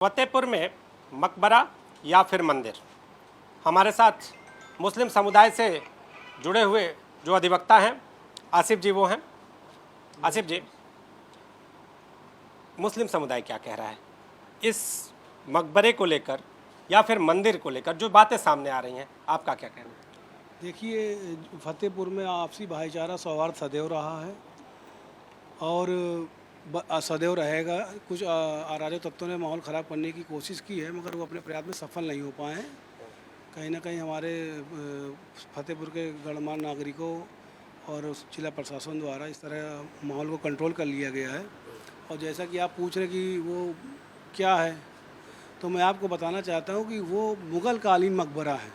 फतेहपुर में मकबरा या फिर मंदिर। हमारे साथ मुस्लिम समुदाय से जुड़े हुए जो अधिवक्ता हैं आसिफ जी वो हैं। आसिफ जी, मुस्लिम समुदाय क्या कह रहा है इस मकबरे को लेकर या फिर मंदिर को लेकर, जो बातें सामने आ रही हैं, आपका क्या कहना है? देखिए, फतेहपुर में आपसी भाईचारा सौहार्द सदैव रहा है और सदैव रहेगा। कुछ अराजक तत्वों ने माहौल ख़राब करने की कोशिश की है, मगर वो अपने प्रयास में सफल नहीं हो पाए हैं। कहीं ना कहीं हमारे फतेहपुर के गणमान्य नागरिकों और जिला प्रशासन द्वारा इस तरह माहौल को कंट्रोल कर लिया गया है। और जैसा कि आप पूछ रहे कि वो क्या है, तो मैं आपको बताना चाहता हूँ कि वो मुग़ल कालीन मकबरा है।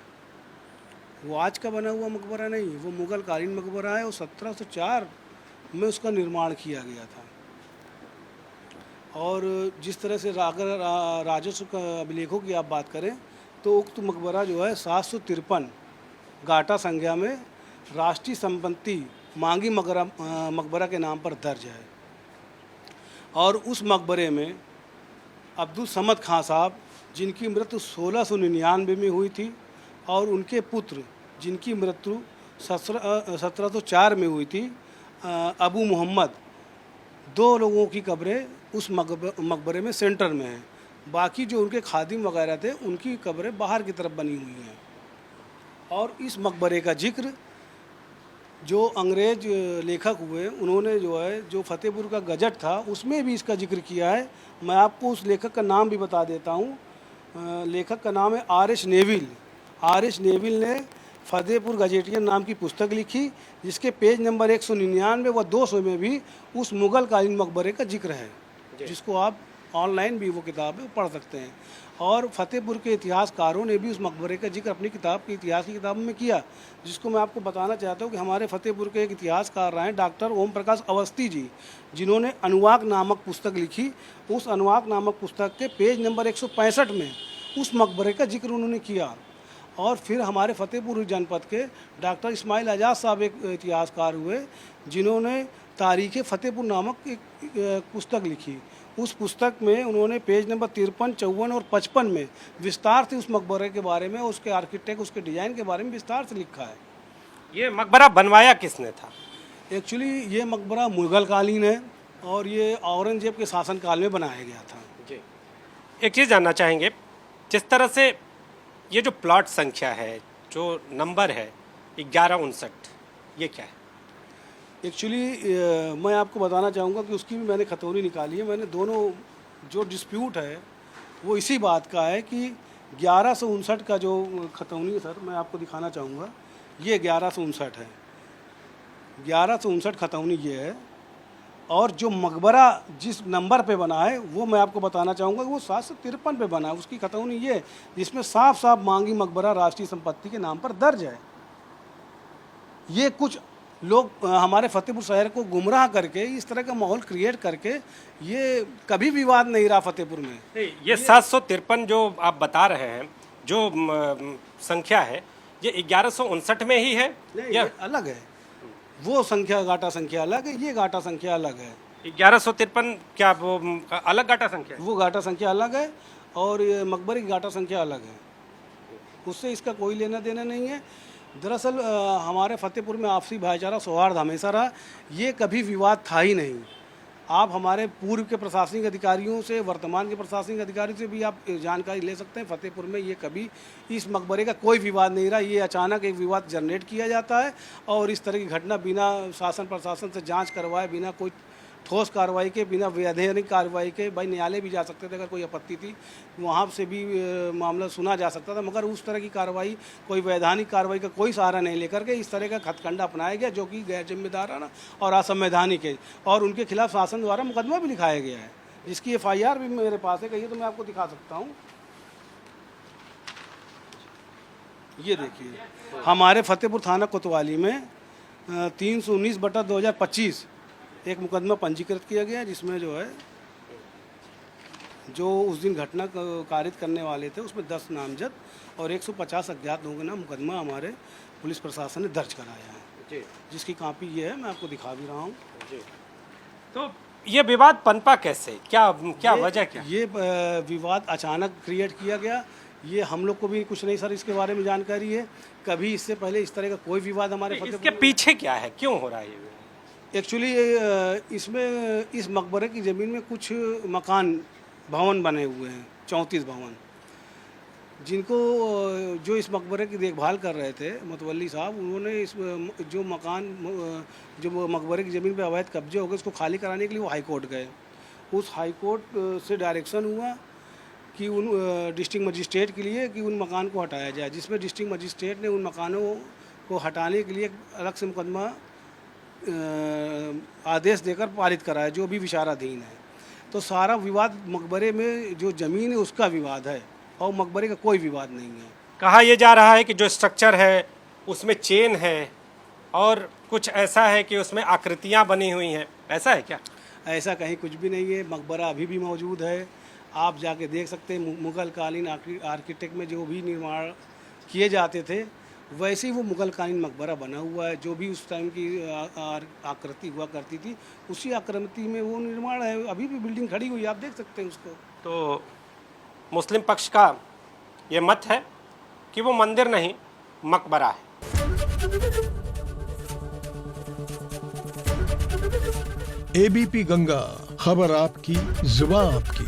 वो आज का बना हुआ मकबरा नहीं, वो मुग़ल कालीन मकबरा है और 1704 में उसका निर्माण किया गया था। और जिस तरह से अगर राजस्व का अभिलेखों की आप बात करें तो उक्त मकबरा जो है 753 गाटा संज्ञा में राष्ट्रीय संपत्ति मांगी मकबरा के नाम पर दर्ज है। और उस मकबरे में अब्दुल समद खां साहब, जिनकी मृत्यु 1699 में हुई थी, और उनके पुत्र जिनकी मृत्यु 1704 में हुई थी, अबू मोहम्मद, दो लोगों की कब्रें उस मकबरे में सेंटर में हैं। बाकी जो उनके खादिम वगैरह थे उनकी कब्रें बाहर की तरफ बनी हुई हैं। और इस मकबरे का जिक्र जो अंग्रेज लेखक हुए उन्होंने जो फतेहपुर का गजट था उसमें भी इसका जिक्र किया है। मैं आपको उस लेखक का नाम भी बता देता हूँ। लेखक का नाम है आर.एच. नेविल। आर.एच. नेविल ने फतेहपुर गजेटियन नाम की पुस्तक लिखी, जिसके पेज नंबर 199 व 200 में भी उस मुग़ल कालीन मकबरे का जिक्र है, जिसको आप ऑनलाइन भी वो किताब पढ़ सकते हैं। और फतेहपुर के इतिहासकारों ने भी उस मकबरे का जिक्र अपनी किताब की इतिहास की किताब में किया, जिसको मैं आपको बताना चाहता हूँ कि हमारे फतेहपुर के एक इतिहासकार रहे हैं डॉक्टर ओम प्रकाश अवस्थी जी, जिन्होंने अनुवाक नामक पुस्तक लिखी। उस अनुवाक नामक पुस्तक के पेज नंबर 165 में उस मकबरे का जिक्र उन्होंने किया। और फिर हमारे फतेहपुर जनपद के डॉक्टर इस्माइल आज़ाद साहब एक इतिहासकार हुए, जिन्होंने तारीख़ फतेहपुर नामक एक पुस्तक लिखी। उस पुस्तक में उन्होंने पेज नंबर 53, 54 और 55 में विस्तार से उस मकबरे के बारे में, उसके आर्किटेक्ट, उसके डिज़ाइन के बारे में विस्तार से लिखा है। ये मकबरा बनवाया किसने था? एक्चुअली ये मकबरा मुग़ल कालीन है और ये औरंगजेब के शासनकाल में बनाया गया था। जी, एक चीज़ जानना चाहेंगे, जिस तरह से ये जो प्लॉट संख्या है, जो नंबर है 1159, ये क्या है? एक्चुअली मैं आपको बताना चाहूँगा कि उसकी भी मैंने खतौनी निकाली है। मैंने दोनों जो डिस्प्यूट है वो इसी बात का है कि 1159 का जो खतौनी है सर, मैं आपको दिखाना चाहूँगा। ये 1159 है, 1159 खतौनी ये है। और जो मकबरा जिस नंबर पे बना है वो मैं आपको बताना चाहूँगा कि वो 753 पे बना है। उसकी खतौनी ये, जिसमें साफ साफ मांगी मकबरा राष्ट्रीय संपत्ति के नाम पर दर्ज है। ये कुछ लोग हमारे फतेहपुर शहर को गुमराह करके, इस तरह का माहौल क्रिएट करके, ये कभी विवाद नहीं रहा फतेहपुर में। ये 753 जो आप बता रहे हैं, जो संख्या है, ये 1159 में ही है या अलग है? वो संख्या, गाटा संख्या अलग है, ये गाटा संख्या अलग है। 1153 क्या वो अलग गाटा संख्या है? वो गाटा संख्या अलग है और ये मकबरे की गाटा संख्या अलग है। उससे इसका कोई लेना देना नहीं है। दरअसल हमारे फतेहपुर में आपसी भाईचारा सौहार्द हमेशा रहा, ये कभी विवाद था ही नहीं। आप हमारे पूर्व के प्रशासनिक अधिकारियों से, वर्तमान के प्रशासनिक अधिकारियों से भी आप जानकारी ले सकते हैं। फतेहपुर में ये कभी इस मकबरे का कोई विवाद नहीं रहा। ये अचानक एक विवाद जनरेट किया जाता है और इस तरह की घटना बिना शासन प्रशासन से जांच करवाए, बिना कोई ठोस कार्रवाई के, बिना वैधानिक कार्रवाई के, भाई न्यायालय भी जा सकते थे अगर कोई आपत्ति थी, वहाँ से भी मामला सुना जा सकता था, मगर उस तरह की कार्रवाई, कोई वैधानिक कार्रवाई का कोई सहारा नहीं लेकर के इस तरह का हथकंडा अपनाया गया, जो कि गैर जिम्मेदाराना और असंवैधानिक है। और उनके खिलाफ शासन द्वारा मुकदमा भी लिखाया गया है, जिसकी FIR भी मेरे पास है। कहिए तो मैं आपको दिखा सकता हूँ। ये देखिए, हमारे फतेहपुर थाना कोतवाली में 319/2025 एक मुकदमा पंजीकृत किया गया है, जिसमें जो उस दिन घटना कारित करने वाले थे उसमें 10 नामजद और 150 अज्ञात लोगों का मुकदमा हमारे पुलिस प्रशासन ने दर्ज कराया है। जी, जिसकी कॉपी ये है, मैं आपको दिखा भी रहा हूँ। जी, तो ये विवाद पनपा कैसे, क्या क्या वजह क्या? ये विवाद अचानक क्रिएट किया गया। ये हम लोग को भी कुछ नहीं सर इसके बारे में जानकारी है। कभी इससे पहले इस तरह का कोई विवाद हमारे इसके पीछे क्या है, क्यों हो रहा है ये? एक्चुअली इसमें इस मकबरे की ज़मीन में कुछ मकान भवन बने हुए हैं, 34 भवन, जिनको जो इस मकबरे की देखभाल कर रहे थे मतवल्ली साहब, उन्होंने इस जो मकान जो मकबरे की ज़मीन पे अवैध कब्जे हो गए उसको खाली कराने के लिए वो हाई कोर्ट गए। उस हाई कोर्ट से डायरेक्शन हुआ कि उन डिस्ट्रिक्ट मजिस्ट्रेट के लिए कि उन मकान को हटाया जाए, जिसमें डिस्ट्रिक्ट मजिस्ट्रेट ने उन मकानों को हटाने के लिए अलग से मुकदमा आदेश देकर पारित कराया, जो भी विचाराधीन है। तो सारा विवाद मकबरे में जो ज़मीन है उसका विवाद है और मकबरे का कोई विवाद नहीं है। कहा यह जा रहा है कि जो स्ट्रक्चर है उसमें चेन है और कुछ ऐसा है कि उसमें आकृतियां बनी हुई हैं, ऐसा है क्या? ऐसा कहीं कुछ भी नहीं है। मकबरा अभी भी मौजूद है, आप जाके देख सकते हैं। मुग़ल कालीन आर्किटेक्ट में जो भी निर्माण किए जाते थे वैसे ही वो मुग़ल कालीन मकबरा बना हुआ है। जो भी उस टाइम की आकृति हुआ करती थी उसी आकृति में वो निर्माण है। अभी भी बिल्डिंग खड़ी हुई है, आप देख सकते हैं उसको। तो मुस्लिम पक्ष का ये मत है कि वो मंदिर नहीं मकबरा है। एबीपी गंगा, खबर आपकी, जुबान आपकी।